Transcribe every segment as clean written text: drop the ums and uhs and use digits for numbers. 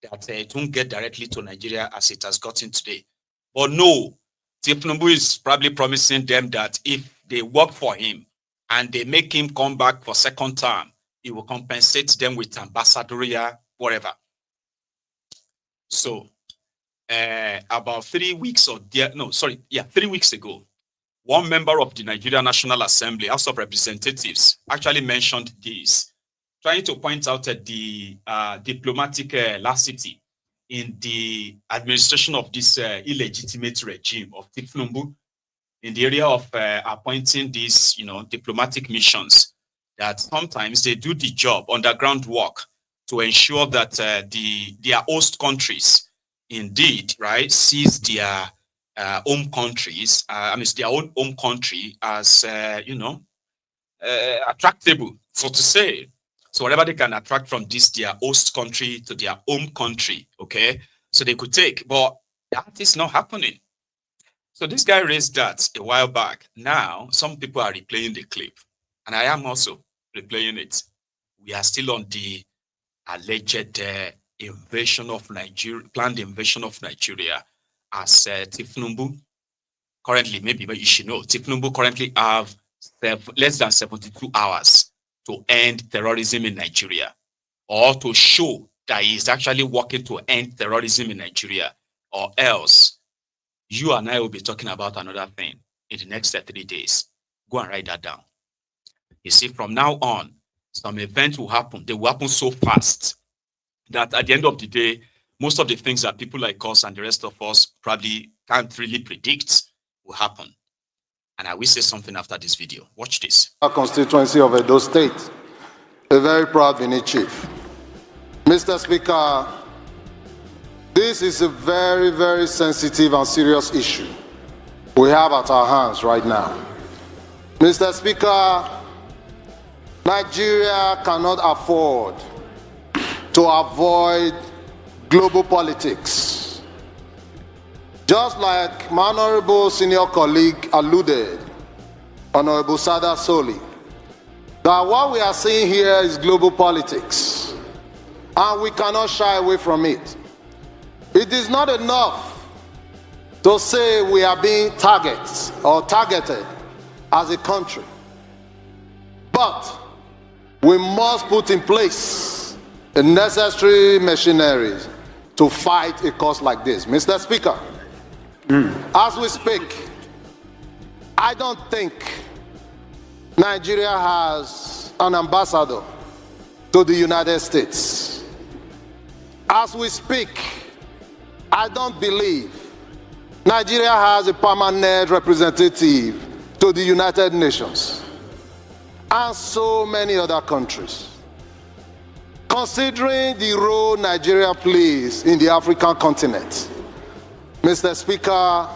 that it won't get directly to Nigeria as it has gotten today. But no, Tinubu is probably promising them that if they work for him and they make him come back for second term, he will compensate them with ambassadorial whatever. So about 3 weeks 3 weeks ago, one member of the Nigerian National Assembly, House of Representatives, actually mentioned this, trying to point out the diplomatic laxity in the administration of this illegitimate regime of Tinubu in the area of appointing these, diplomatic missions, that sometimes they do the job, underground work, to ensure that their host countries indeed, right, sees their home countries, their own home country as, attractable, so to say. So whatever they can attract from this, their host country to their home country, okay, so they could take. But that is not happening. So this guy raised that a while back. Now, some people are replaying the clip, and I am also replaying it. We are still on the alleged invasion of Nigeria, planned invasion of Nigeria, as Tinubu currently, maybe you should know, Tinubu currently have less than 72 hours to end terrorism in Nigeria, or to show that he is actually working to end terrorism in Nigeria, or else you and I will be talking about another thing in the next 3 days. Go and write that down. You see, from now on, some events will happen. They will happen so fast that at the end of the day, most of the things that people like us and the rest of us probably can't really predict will happen. And I will say something after this video. Watch this. Our constituency of Edo State, a very proud Benin chief. Mr. Speaker, this is a very, very sensitive and serious issue we have at our hands right now. Mr. Speaker, Nigeria cannot afford to avoid global politics. Just like my honorable senior colleague alluded, Honorable Sada Soli, that what we are seeing here is global politics, and we cannot shy away from it. It is not enough to say we are being targeted as a country, but we must put in place the necessary machineries to fight a cause like this. Mr. Speaker, as we speak, I don't think Nigeria has an ambassador to the United States. As we speak, I don't believe Nigeria has a permanent representative to the United Nations and so many other countries. Considering the role Nigeria plays in the African continent, Mr. Speaker,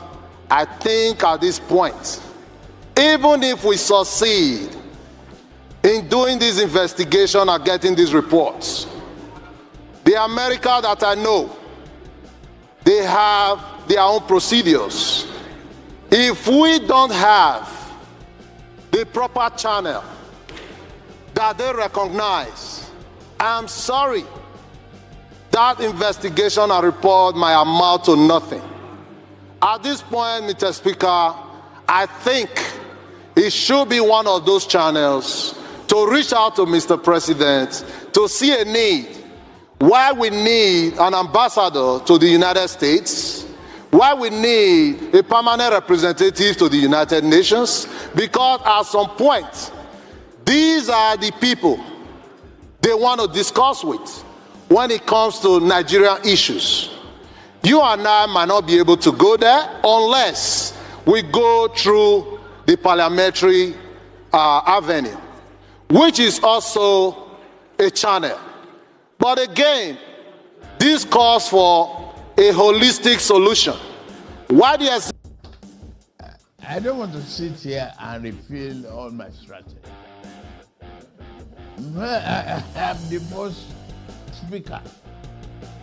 I think at this point, even if we succeed in doing this investigation and getting these reports, the America that I know, they have their own procedures. If we don't have the proper channel that they recognize, I'm sorry, that investigation and report might amount to nothing. At this point, Mr. Speaker, I think it should be one of those channels to reach out to Mr. President to see a need, why we need an ambassador to the United States, why we need a permanent representative to the United Nations, because at some point, these are the people they want to discuss with when it comes to Nigerian issues. You and I might not be able to go there unless we go through the parliamentary avenue, which is also a channel. But again, this calls for a holistic solution. Why do you say? I don't want to sit here and reveal all my strategy. I am the most speaker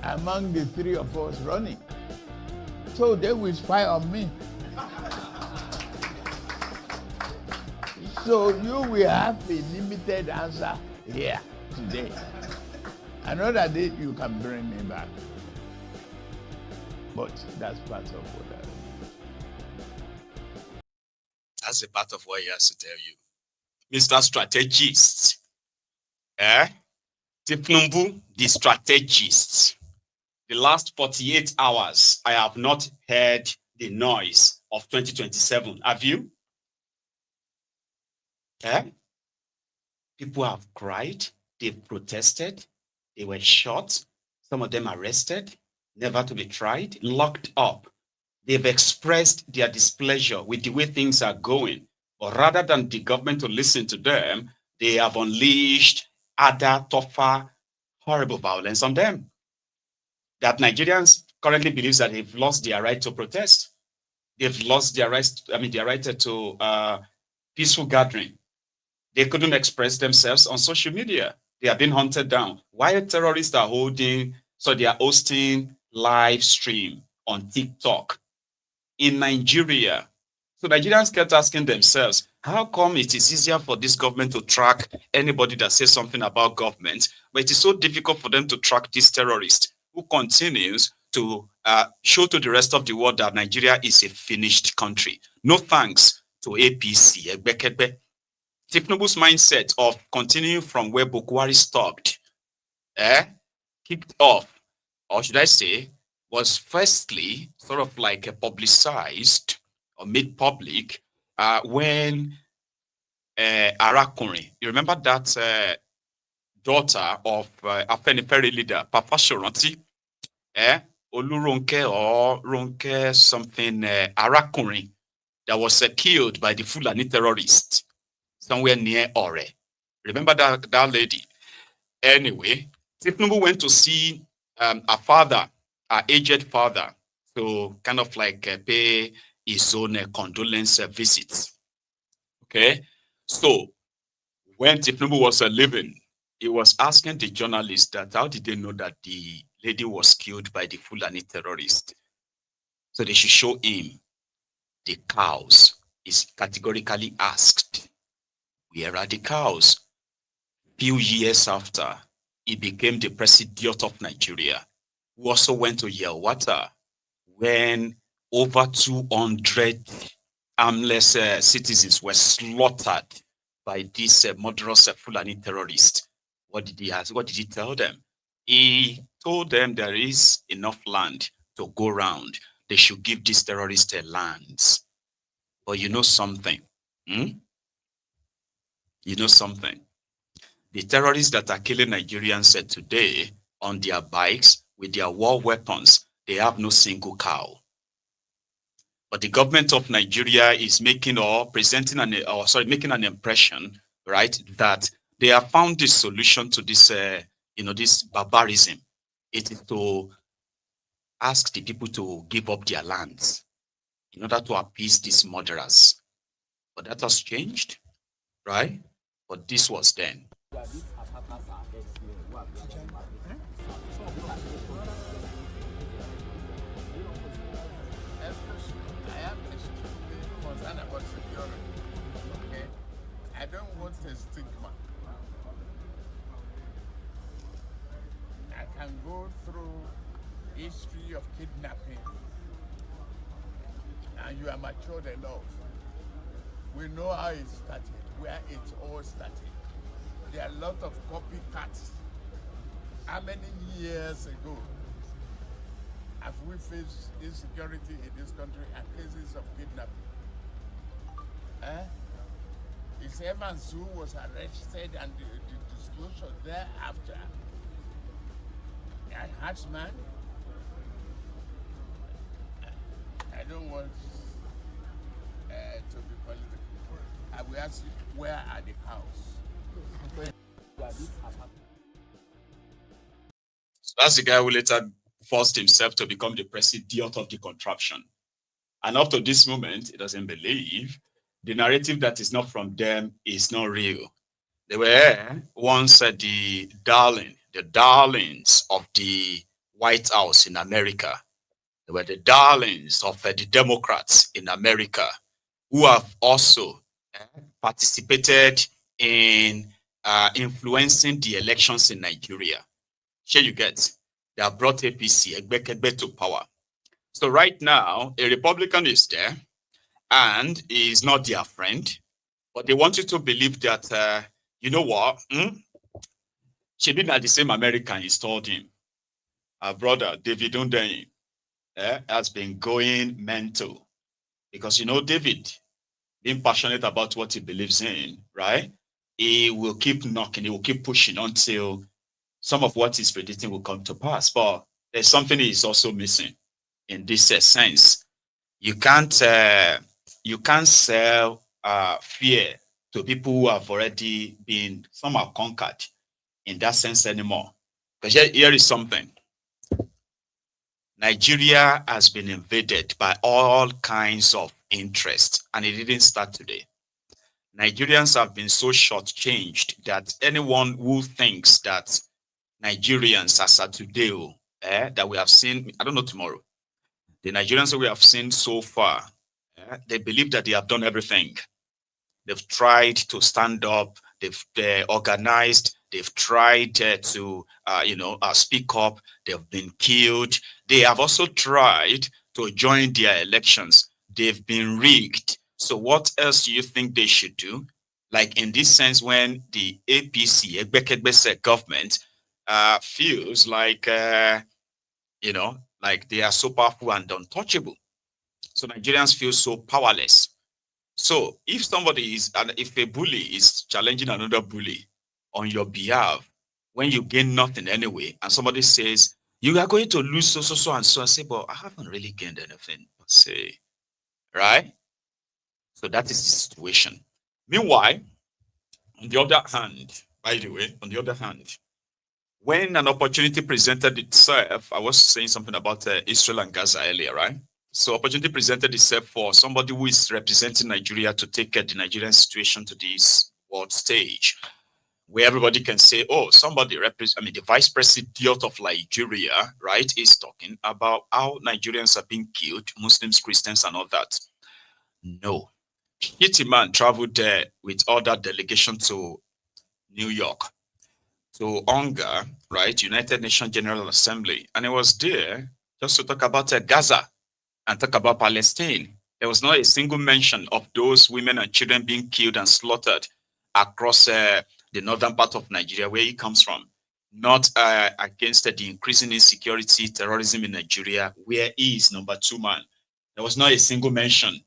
among the three of us running. So they will spy on me. So you will have a limited answer here today. Another day you can bring me back. But that's part of what I do. That's a part of what he has to tell you. Mr. Strategist. Tinubu, the strategist. The last 48 hours, I have not heard the noise of 2027. Have you? People have cried, they've protested, they were shot, some of them arrested, never to be tried, locked up. They've expressed their displeasure with the way things are going. But rather than the government to listen to them, they have unleashed other tougher, horrible violence on them. That Nigerians currently believe that they've lost their right to protest. They've lost their right, their right to peaceful gathering. They couldn't express themselves on social media. They are being hunted down. Why terrorists are holding, so they are hosting live stream on TikTok in Nigeria. So Nigerians kept asking themselves, how come it is easier for this government to track anybody that says something about government, but it is so difficult for them to track this terrorist who continues to show to the rest of the world that Nigeria is a finished country? No thanks to APC. Tinubu's mindset of continuing from where Bukwari stopped, kicked off, or should I say, was firstly sort of like publicized or made public when Arakuri, you remember that daughter of Afenifere leader, Papa Shoranti, Oluronke or Ronke something, Arakuri, that was killed by the Fulani terrorists somewhere near Ore. Remember that lady? Anyway, Tinubu went to see her father, her aged father, to kind of like pay his own condolence visits. Okay, so when Tinubu was living, he was asking the journalist that how did they know that the lady was killed by the Fulani terrorist? So they should show him the cows. He's categorically asked, where are the cows? Few years after, he became the president of Nigeria, who also went to Yelwata when over 200 armless citizens were slaughtered by this murderous Fulani terrorist. What did he ask? What did he tell them? He told them there is enough land to go around. They should give these terrorists their lands. But you know something? You know something? The terrorists that are killing Nigerians today on their bikes with their war weapons, they have no single cow. But the government of Nigeria is making making an impression, right, that they have found this solution to this, this barbarism. It is to ask the people to give up their lands in order to appease these murderers. But that has changed, right? But this was then. I don't want a stigma. I can go through history of kidnapping, and you are matured enough. We know how it started, where it all started. There are a lot of copycats. How many years ago have we faced insecurity in this country and cases of kidnapping? Is Evans who was arrested and the disclosure thereafter a herdsman? I don't want to be political. I will ask you, where are the cows? So that's the guy who later forced himself to become the president of the contraption. And up to this moment, he doesn't believe the narrative that is not from them is not real. They were once the darlings of the White House in America. They were the darlings of the Democrats in America, who have also participated in influencing the elections in Nigeria. Sure you get. They have brought APC, Egbekegbe, to power. So right now, a Republican is there and is not their friend, but they want you to believe that, you know what? She did not the same American installed him. Our brother, David Undeyin, has been going mental. Because, you know, David, being passionate about what he believes in, right? He will keep knocking, he will keep pushing until some of what he's predicting will come to pass. But there's something he's also missing in this sense. You can't sell fear to people who have already been somehow conquered in that sense anymore. Because here is something. Nigeria has been invaded by all kinds of interests, and it didn't start today. Nigerians have been so shortchanged that anyone who thinks that Nigerians as of today, that we have seen, I don't know tomorrow, the Nigerians that we have seen so far, they believe that they have done everything. They've tried to stand up, they've organized, they've tried to speak up, they've been killed. They have also tried to join their elections. They've been rigged. So what else do you think they should do? Like in this sense, when the APC, Egbekegbe government, feels like, like they are so powerful and untouchable. So Nigerians feel so powerless. So if if a bully is challenging another bully on your behalf, when you gain nothing anyway, and somebody says, you are going to lose so and so, I say, but I haven't really gained anything per se, right? So that is the situation. Meanwhile, on the other hand, when an opportunity presented itself, I was saying something about Israel and Gaza earlier, right? So opportunity presented itself for somebody who is representing Nigeria to take the Nigerian situation to this world stage, where everybody can say, oh, the vice president of Nigeria, right, is talking about how Nigerians are being killed, Muslims, Christians, and all that. No. Man traveled there with other delegation to New York, to UNGA, right, United Nations General Assembly, and it was there just to talk about Gaza and talk about Palestine. There was not a single mention of those women and children being killed and slaughtered across the northern part of Nigeria, where he comes from. Not against the increasing insecurity, terrorism in Nigeria, where he is number 2 man. There was not a single mention.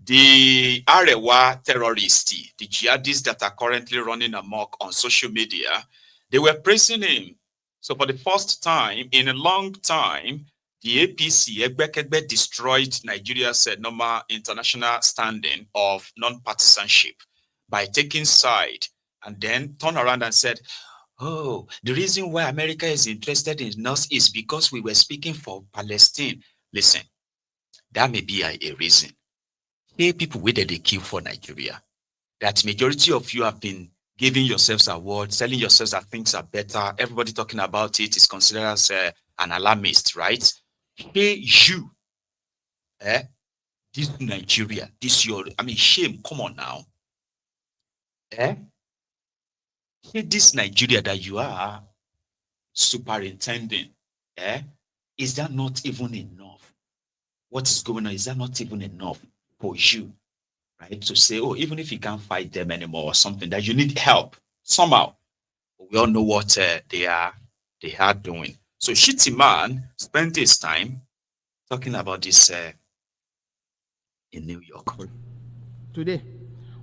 The rr0r terrorists, the jihadists that are currently running amok on social media, they were praising him. So for the first time in a long time, the APC, Egbekegbe, destroyed Nigeria's normal international standing of non-partisanship by taking side, and then turned around and said, oh, the reason why America is interested in us is because we were speaking for Palestine. Listen, that may be a reason. Hey, people waited they kill for Nigeria. That majority of you have been giving yourselves awards, telling yourselves that things are better. Everybody talking about it is considered as an alarmist, right? Hey, you, this Nigeria, shame, come on now. Hey, this Nigeria that you are superintending, is that not even enough? What is going on? Is that not even enough for you, right? To say, oh, even if you can't fight them anymore or something, that you need help somehow. We all know what they are doing. So Shitty Man spent his time talking about this in New York. Today,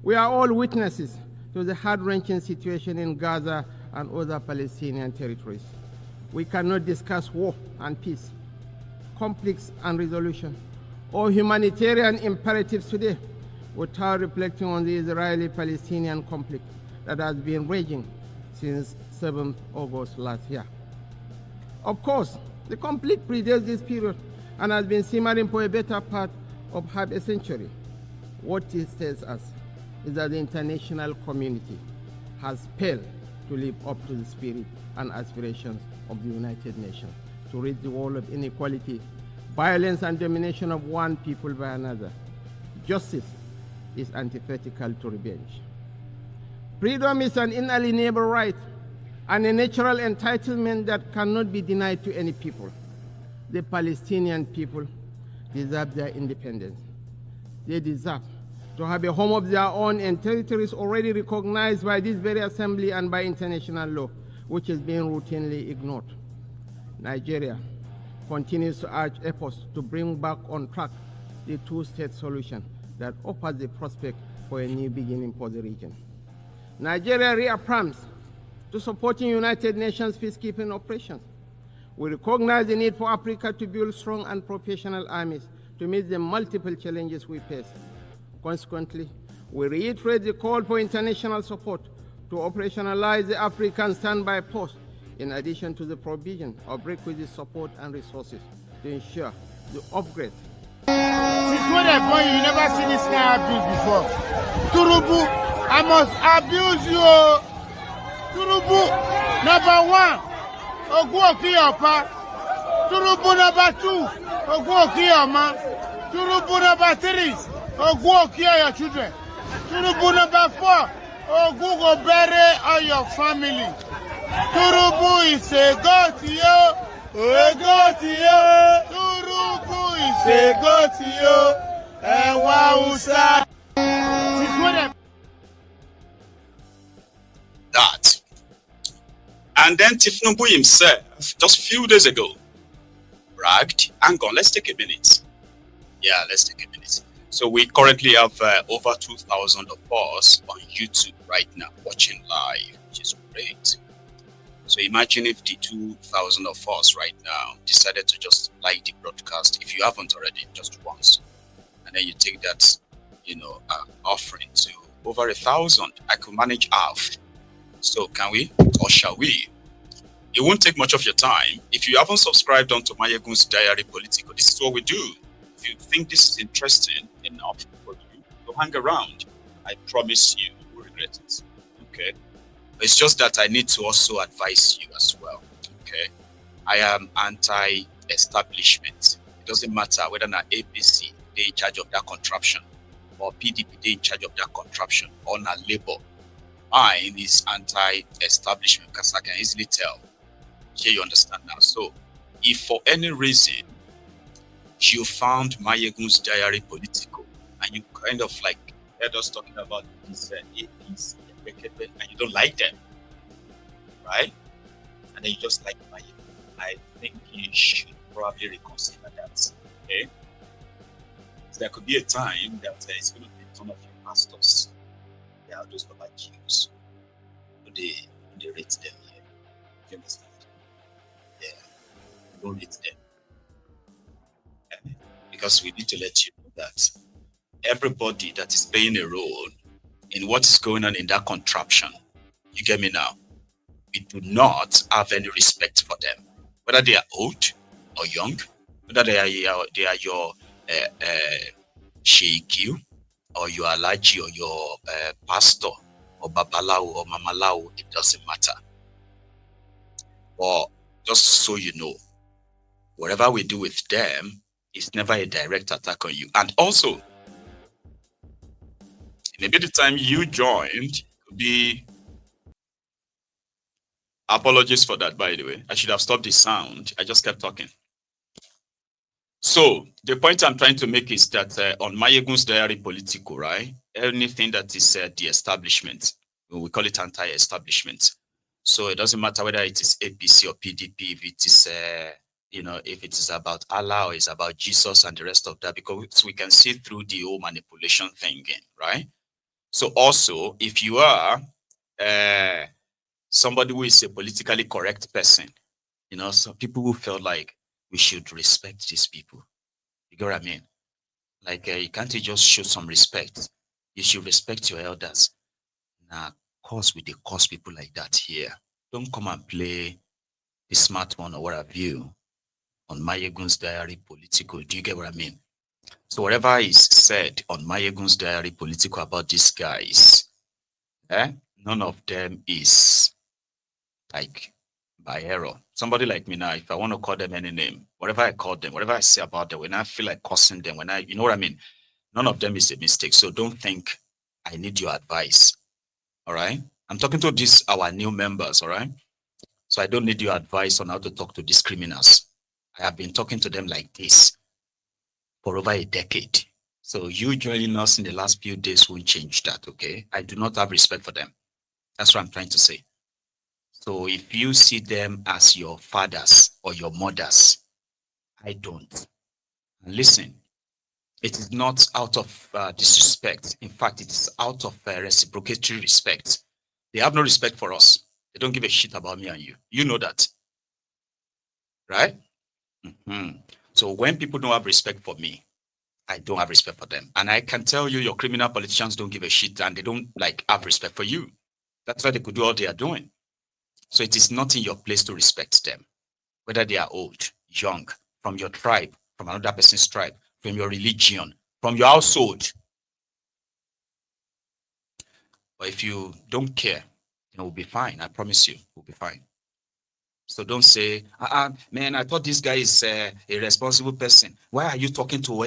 we are all witnesses to the heart-wrenching situation in Gaza and other Palestinian territories. We cannot discuss war and peace, conflicts and resolution, or humanitarian imperatives today without reflecting on the Israeli-Palestinian conflict that has been raging since 7th August last year. Of course, the conflict predates this period and has been simmering for a better part of half a century. What it tells us is that the international community has failed to live up to the spirit and aspirations of the United Nations to rid the world of inequality, violence, and domination of one people by another. Justice is antithetical to revenge. Freedom is an inalienable right, and a natural entitlement that cannot be denied to any people. The Palestinian people deserve their independence. They deserve to have a home of their own in territories already recognized by this very assembly and by international law, which is being routinely ignored. Nigeria continues to urge efforts to bring back on track the two-state solution that offers the prospect for a new beginning for the region. Nigeria reaffirms to supporting United Nations peacekeeping operations. We recognize the need for Africa to build strong and professional armies to meet the multiple challenges we face. Consequently, we reiterate the call for international support to operationalize the African standby force, in addition to the provision of requisite support and resources to ensure the upgrade. Since when I born, you never seen this kind of abuse before. Tinubu, I must abuse you. Tinubu, number one, Ogun Okiyopa. Tinubu number two, Ogun Okiyoma. Tinubu number three, Ogun Okiyo your children. Tinubu number four, Ogun go bury all your family. Tinubu is a god to you. A god to you. Tinubu is a god to you. And Wausa. That. And then Tinubu himself, just a few days ago, bragged, hang on, let's take a minute. Yeah, let's take a minute. So we currently have over 2,000 of us on YouTube right now watching live, which is great. So imagine if the 2,000 of us right now decided to just like the broadcast, if you haven't already, just once. And then you take that, offering to over 1,000. I could manage half. So can we, or shall we? It won't take much of your time. If you haven't subscribed onto Maiyegun's Diary Political, this is what we do. If you think this is interesting enough for you to hang around, I promise you will regret it. Okay? It's just that I need to also advise you as well. Okay? I am anti-establishment. It doesn't matter whether na APC they in charge of that contraption, or PDP they in charge of that contraption, or na Labour. Mine is anti-establishment because I can easily tell. Here you understand now. So, if for any reason you found Maiyegun's Diary Political and you kind of like heard us talking about this APC and you don't like them, right? And then you just like Maiyegun, I think you should probably reconsider that. Okay? So there could be a time that it's going to be some of your pastors. They are those Baba Jews. They rate them here. You understand? Yeah. Don't rate them. Because we need to let you know that everybody that is playing a role in what is going on in that contraption, you get me now, we do not have any respect for them. Whether they are old or young, whether they are your sheikh or your alaji or your pastor or babalawo or mamalawo, it doesn't matter. Or just so you know, whatever we do with them, it's never a direct attack on you. And also, maybe the time you joined could be... Apologies for that, by the way. I should have stopped the sound. I just kept talking. So, the point I'm trying to make is that on Maiyegun's Diary Political, right? Anything that is the establishment, we call it anti-establishment. So, it doesn't matter whether it is APC or PDP, if it is... if it is about Allah or it's about Jesus and the rest of that, because we can see through the whole manipulation thing, right? So also, if you are somebody who is a politically correct person, some people who feel like we should respect these people. You get what I mean? Like, you can't just show some respect. You should respect your elders. Now, of course, we cause people like that here. Don't come and play the smart one or what have you on Maiyegun's Diary Political. Do you get what I mean? So whatever is said on Maiyegun's Diary Political about these guys, none of them is like by error. Somebody like me now, if I want to call them any name, whatever I call them, whatever I say about them, when I feel like cursing them, you know what I mean? None of them is a mistake. So don't think I need your advice. All right? I'm talking to our new members, all right? So I don't need your advice on how to talk to these criminals. I have been talking to them like this for over a decade. So you joining us in the last few days won't change that, okay? I do not have respect for them. That's what I'm trying to say. So if you see them as your fathers or your mothers, I don't. And listen, it is not out of disrespect. In fact, it is out of reciprocatory respect. They have no respect for us. They don't give a shit about me and you. You know that, right? So when people don't have respect for me, I don't have respect for them. And I can tell you, your criminal politicians don't give a shit and they don't like have respect for you. That's why they could do all they are doing. So it is not in your place to respect them, whether they are old, young, from your tribe, from another person's tribe, from your religion, from your household. But if you don't care, we'll be fine. I promise you, we'll be fine. So don't say, man, I thought this guy is a responsible person. Why are you talking to